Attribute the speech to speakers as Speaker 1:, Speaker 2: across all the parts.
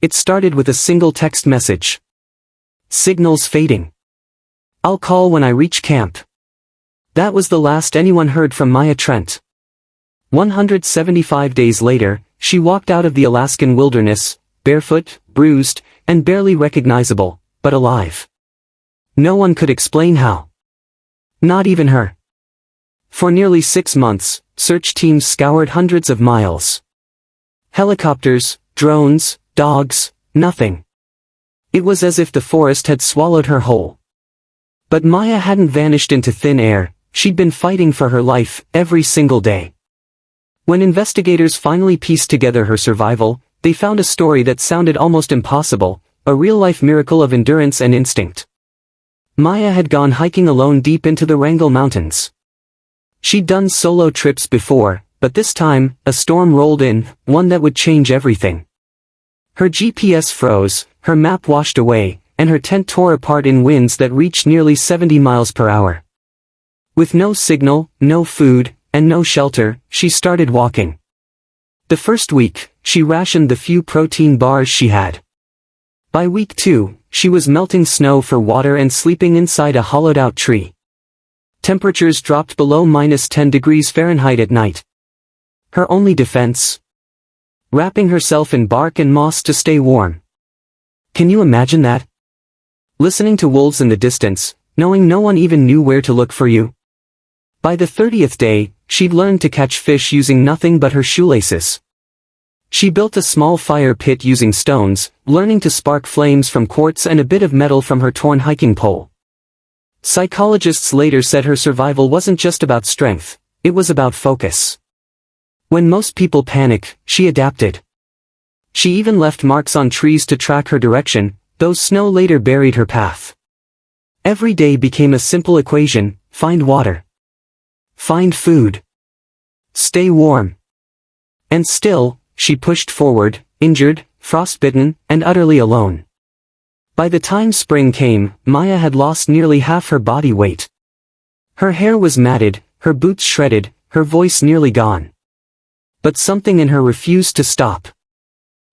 Speaker 1: It started with a single text message. Signals fading. I'll call when I reach camp. That was the last anyone heard from Maya Trent. 175 days later, she walked out of the Alaskan wilderness, barefoot, bruised, and barely recognizable, but alive. No one could explain how. Not even her. For nearly 6 months, search teams scoured hundreds of miles. Helicopters, drones, dogs, nothing. It was as if the forest had swallowed her whole. But Maya hadn't vanished into thin air, she'd been fighting for her life, every single day. When investigators finally pieced together her survival, they found a story that sounded almost impossible, a real-life miracle of endurance and instinct. Maya had gone hiking alone deep into the Wrangell Mountains. She'd done solo trips before, but this time, a storm rolled in, one that would change everything. Her GPS froze, her map washed away, and her tent tore apart in winds that reached nearly 70 miles per hour. With no signal, no food, and no shelter, she started walking. The first week, she rationed the few protein bars she had. By week 2, she was melting snow for water and sleeping inside a hollowed-out tree. Temperatures dropped below -10 degrees Fahrenheit at night. Her only defense? Wrapping herself in bark and moss to stay warm. Can you imagine that? Listening to wolves in the distance, knowing no one even knew where to look for you. By the 30th day, she'd learned to catch fish using nothing but her shoelaces. She built a small fire pit using stones, learning to spark flames from quartz and a bit of metal from her torn hiking pole. Psychologists later said her survival wasn't just about strength, it was about focus. When most people panic, she adapted. She even left marks on trees to track her direction, though snow later buried her path. Every day became a simple equation: find water. Find food. Stay warm. And still, she pushed forward, injured, frostbitten, and utterly alone. By the time spring came, Maya had lost nearly half her body weight. Her hair was matted, her boots shredded, her voice nearly gone. But something in her refused to stop.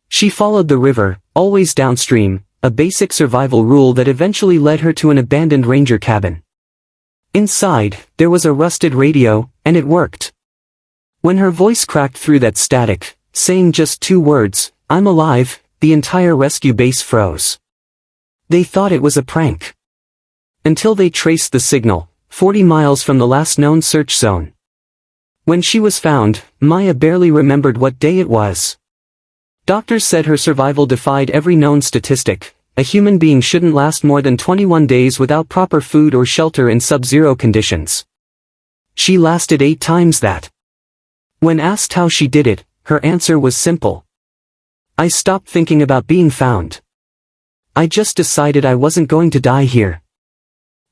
Speaker 1: She followed the river, always downstream, a basic survival rule that eventually led her to an abandoned ranger cabin. Inside, there was a rusted radio, and it worked. When her voice cracked through that static, saying just 2 words, "I'm alive," the entire rescue base froze. They thought it was a prank. Until they traced the signal, 40 miles from the last known search zone. When she was found, Maya barely remembered what day it was. Doctors said her survival defied every known statistic. A human being shouldn't last more than 21 days without proper food or shelter in sub-zero conditions. She lasted 8 times that. When asked how she did it, her answer was simple. "I stopped thinking about being found. I just decided I wasn't going to die here."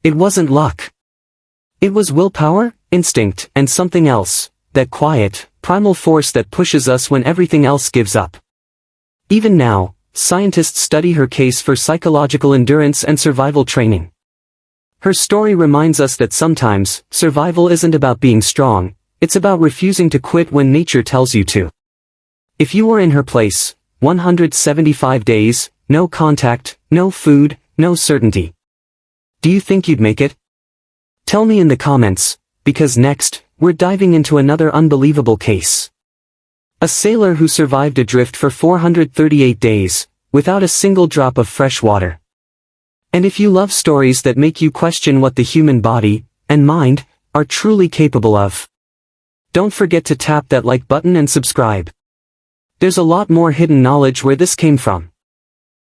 Speaker 1: It wasn't luck. It was willpower, instinct, and something else, that quiet, primal force that pushes us when everything else gives up. Even now, scientists study her case for psychological endurance and survival training. Her story reminds us that sometimes, survival isn't about being strong, it's about refusing to quit when nature tells you to. If you were in her place, 175 days, no contact, no food, no certainty. Do you think you'd make it? Tell me in the comments, because next, we're diving into another unbelievable case. A sailor who survived adrift for 438 days, without a single drop of fresh water. And if you love stories that make you question what the human body, and mind, are truly capable of, don't forget to tap that like button and subscribe. There's a lot more hidden knowledge where this came from.